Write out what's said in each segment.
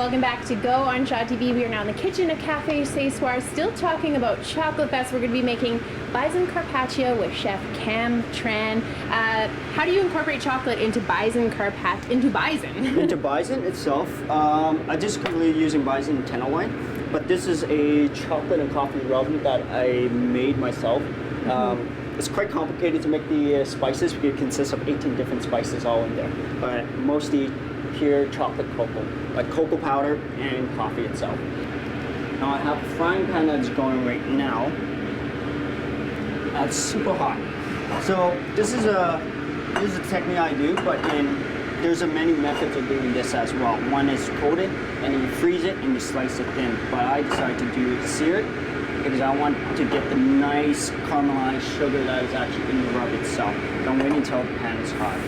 welcome back to Go on Shaw TV. We are now in the kitchen of Cafe Ce Soir, still talking about ChocolateFest. We're going to be making Bison Carpaccio with Chef Cam Tran. How do you incorporate chocolate into Bison Carpaccio? Into Bison itself. I just currently using Bison tenderloin, but this is a chocolate and coffee rub that I made myself. It's quite complicated to make the spices because it consists of 18 different spices all in there, but mostly pure chocolate cocoa, like cocoa powder and coffee itself. Now I have a frying pan that's going right now. It's super hot. So this is a technique I do, but there's many methods of doing this as well. One is coat it and you freeze it and you slice it thin. But I decided to do sear it because I want to get the nice caramelized sugar that is actually in the rub itself. Don't wait until the pan is hot.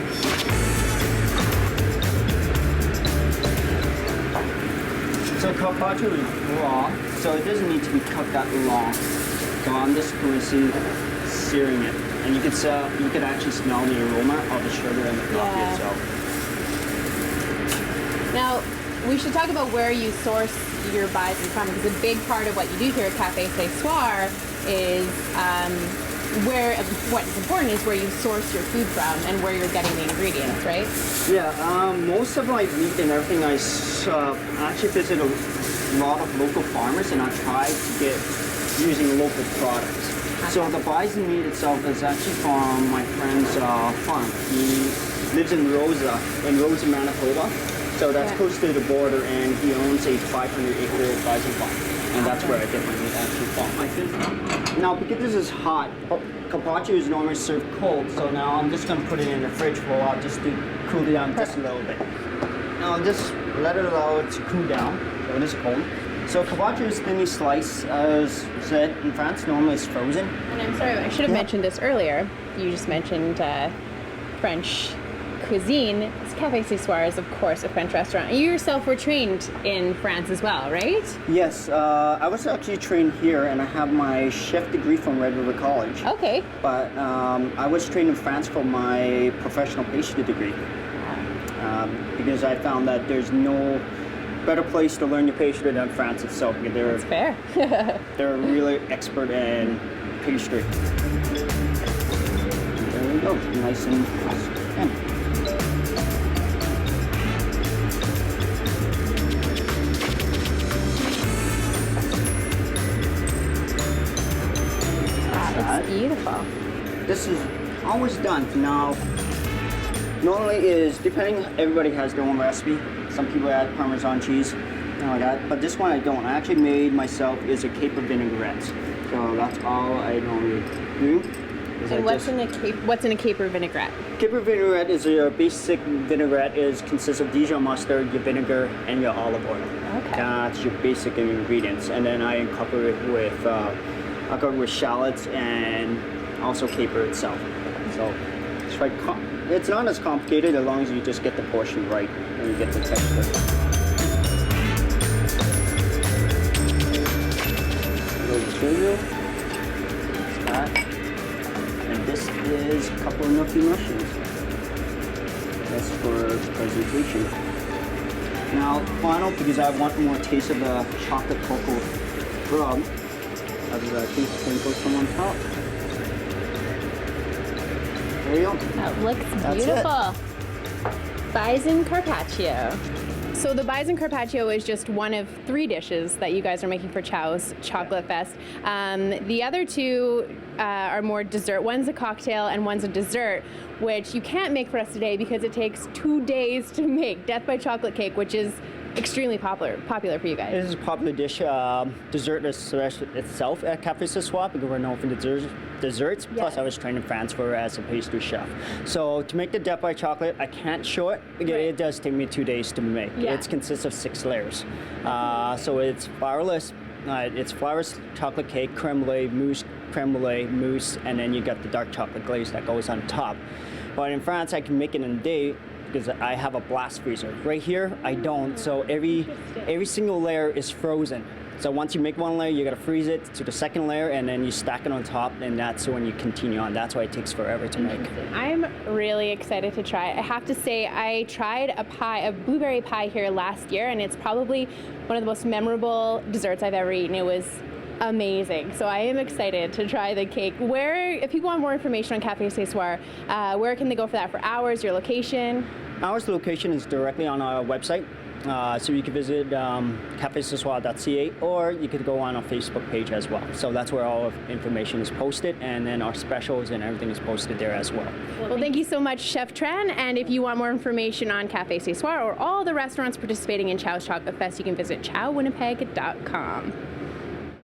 So carpaccio is raw, so it doesn't need to be cut that long. So I'm just going to searing it, and you can actually smell the aroma of the sugar and the coffee itself. Now, we should talk about where you source your bison from, because a big part of what you do here at Cafe Ce Soir is what is important is where you source your food from and where you're getting the ingredients, right? Yeah, most of my meat and everything, I actually visit a lot of local farmers and I try to get using local products. So the bison meat itself is actually from my friend's farm. He lives in Rosa, Manitoba. So that's close to the border, and he owns a 500-acre bison farm. And that's where I get my meat actually from. Now, because this is hot, carpaccio is normally served cold, so now I'm just going to put it in the fridge for a while just to cool it down just a little bit. Now, just let it allow it to cool down when it's cold. So carpaccio is thinly sliced, as said, in France, normally it's frozen. And I'm sorry, I should have mentioned this earlier. You just mentioned French cuisine. Cafe Ce Soir is, of course, a French restaurant. You yourself were trained in France as well, right? Yes, I was actually trained here, and I have my chef degree from Red River College. Okay. But I was trained in France for my professional pastry degree. Because I found that there's no better place to learn your pastry than France itself. That's fair. They're really expert in pastry. There we go, nice and thin. It's beautiful. This is almost done. Now, normally is, depending, everybody has their own recipe. Some people add Parmesan cheese and all that, but this one I don't. I actually made myself is a caper vinaigrette. So that's all I normally do. And what's in a caper vinaigrette? Caper vinaigrette is your basic vinaigrette consists of Dijon mustard, your vinegar, and your olive oil. Okay. That's your basic ingredients, and then I incorporate it with shallots and also caper itself. So it's not as complicated as long as you just get the portion right and you get the texture. And this is a couple of gnocchi mushrooms. That's for presentation. Now, final, because I want more taste of the chocolate cocoa rub, I have a few sprinkles from on top. There you go. That looks beautiful. Bison Carpaccio. So the Bison Carpaccio is just one of 3 dishes that you guys are making for Ciao's ChocolateFest. The other 2 are more dessert. One's a cocktail and one's a dessert, which you can't make for us today because it takes 2 days to make. Death by Chocolate Cake, which is extremely popular for you guys. This is a popular dish, dessert itself at Cafe Ce Soir because we're known for desserts. Plus, I was trained in France as a pastry chef. So to make the Death by Chocolate, I can't show it because it does take me 2 days to make. Yeah. It consists of 6 layers. So it's flourless. It's flourless chocolate cake, creme brulee, mousse, and then you got the dark chocolate glaze that goes on top. But in France, I can make it in a day because I have a blast freezer. Right here, I don't. So every single layer is frozen. So once you make one layer, you gotta freeze it to the second layer, and then you stack it on top, and that's when you continue on. That's why it takes forever to make. I'm really excited to try it. I have to say, I tried a blueberry pie here last year, and it's probably one of the most memorable desserts I've ever eaten. It was amazing. So I am excited to try the cake. If people want more information on Cafe Ce Soir, where can they go for that? For hours, your location? Our location is directly on our website. So you can visit cafecesoir.ca, or you could go on our Facebook page as well. So that's where all of information is posted, and then our specials and everything is posted there as well. Well, thank you so much, Chef Tran. And if you want more information on Cafe Ce Soir or all the restaurants participating in Ciao's Chocolate Fest, you can visit ciaowinnipeg.com.